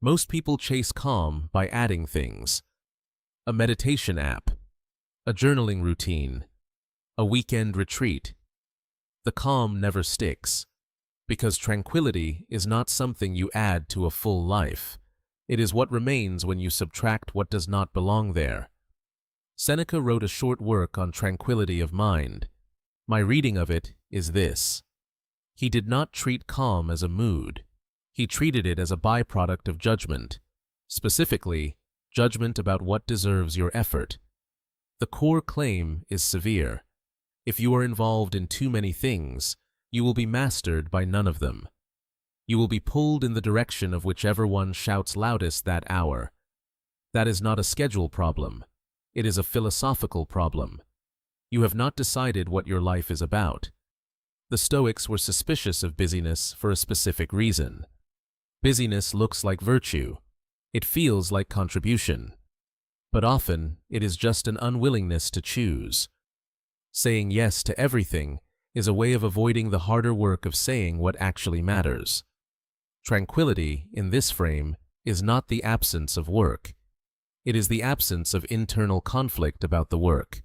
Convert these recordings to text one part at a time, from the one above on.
Most people chase calm by adding things: a meditation app, a journaling routine, a weekend retreat. The calm never sticks, because tranquility is not something you add to a full life. It is what remains when you subtract what does not belong there. Seneca wrote a short work on tranquility of mind. My reading of it is this: he did not treat calm as a mood. He treated it as a byproduct of judgment, specifically, judgment about what deserves your effort. The core claim is severe. If you are involved in too many things, you will be mastered by none of them. You will be pulled in the direction of whichever one shouts loudest that hour. That is not a schedule problem. It is a philosophical problem. You have not decided what your life is about. The Stoics were suspicious of busyness for a specific reason. Busyness looks like virtue. It feels like contribution. But often, it is just an unwillingness to choose. Saying yes to everything is a way of avoiding the harder work of saying what actually matters. Tranquility, in this frame, is not the absence of work. It is the absence of internal conflict about the work.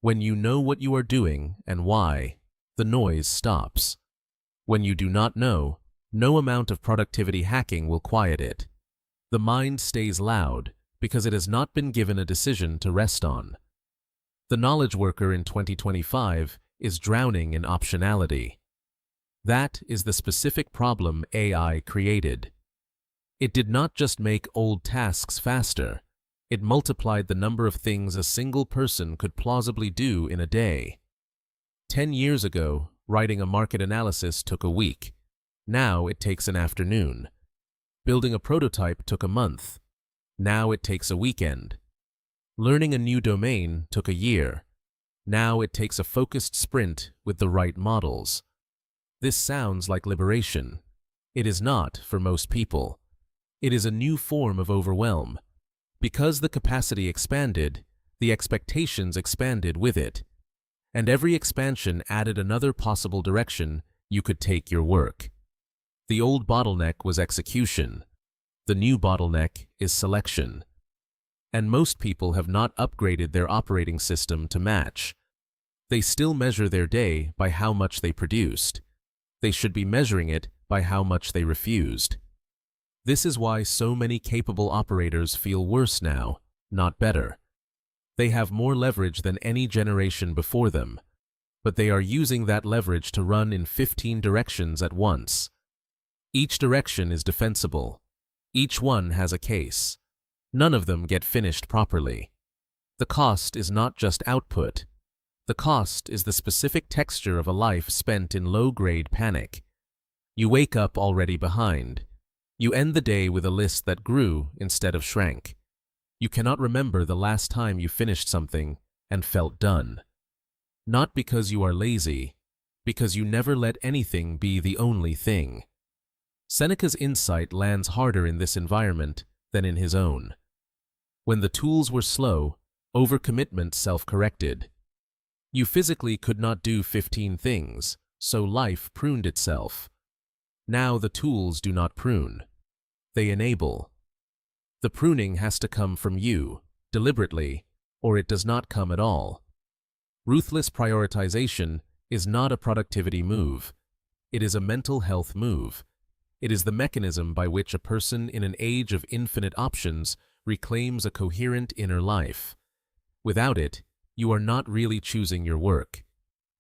When you know what you are doing and why, the noise stops. When you do not know, no amount of productivity hacking will quiet it. The mind stays loud because it has not been given a decision to rest on. The knowledge worker in 2025 is drowning in optionality. That is the specific problem AI created. It did not just make old tasks faster, it multiplied the number of things a single person could plausibly do in a day. 10 years ago, writing a market analysis took a week. Now it takes an afternoon. Building a prototype took a month. Now it takes a weekend. Learning a new domain took a year. Now it takes a focused sprint with the right models. This sounds like liberation. It is not for most people. It is a new form of overwhelm. Because the capacity expanded, the expectations expanded with it. And every expansion added another possible direction you could take your work. The old bottleneck was execution. The new bottleneck is selection. And most people have not upgraded their operating system to match. They still measure their day by how much they produced. They should be measuring it by how much they refused. This is why so many capable operators feel worse now, not better. They have more leverage than any generation before them, but they are using that leverage to run in 15 directions at once. Each direction is defensible. Each one has a case. None of them get finished properly. The cost is not just output. The cost is the specific texture of a life spent in low-grade panic. You wake up already behind. You end the day with a list that grew instead of shrank. You cannot remember the last time you finished something and felt done. Not because you are lazy, because you never let anything be the only thing. Seneca's insight lands harder in this environment than in his own. When the tools were slow, overcommitment self-corrected. You physically could not do 15 things, so life pruned itself. Now the tools do not prune. They enable. The pruning has to come from you, deliberately, or it does not come at all. Ruthless prioritization is not a productivity move. It is a mental health move. It is the mechanism by which a person in an age of infinite options reclaims a coherent inner life. Without it, you are not really choosing your work.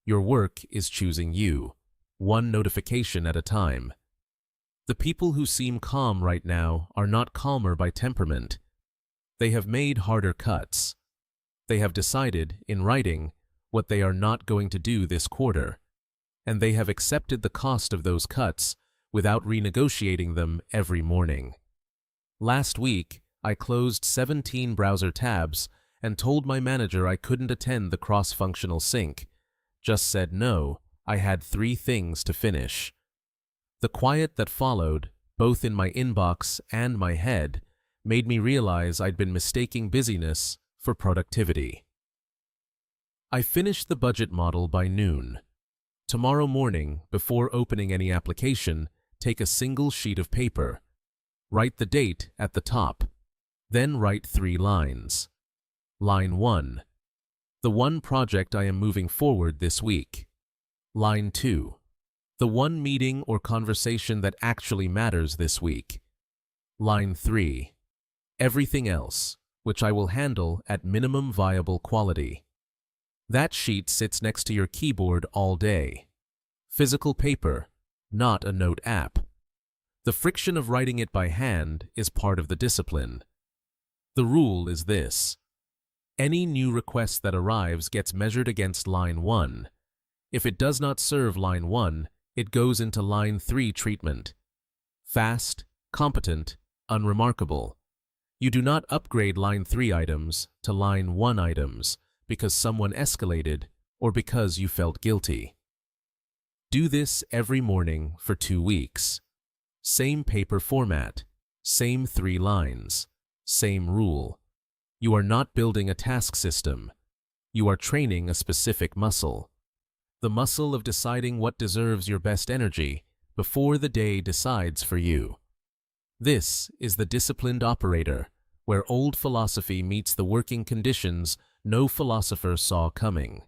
Your work is choosing you, one notification at a time. The people who seem calm right now are not calmer by temperament. They have made harder cuts. They have decided, in writing, what they are not going to do this quarter, and they have accepted the cost of those cuts without renegotiating them every morning. Last week, I closed 17 browser tabs and told my manager I couldn't attend the cross-functional sync. Just said no, I had 3 things to finish. The quiet that followed, both in my inbox and my head, made me realize I'd been mistaking busyness for productivity. I finished the budget model by noon. Tomorrow morning, before opening any application, take a single sheet of paper. Write the date at the top. Then write 3 lines. Line 1. The one project I am moving forward this week. Line 2. The one meeting or conversation that actually matters this week. Line 3. Everything else, which I will handle at minimum viable quality. That sheet sits next to your keyboard all day. Physical paper, not a note app. The friction of writing it by hand is part of the discipline. The rule is this. Any new request that arrives gets measured against line 1. If it does not serve line 1, it goes into line 3 treatment. Fast, competent, unremarkable. You do not upgrade line 3 items to line 1 items because someone escalated or because you felt guilty. Do this every morning for 2 weeks. Same paper format, same 3 lines, same rule. You are not building a task system. You are training a specific muscle. The muscle of deciding what deserves your best energy before the day decides for you. This is the disciplined operator, where old philosophy meets the working conditions no philosopher saw coming.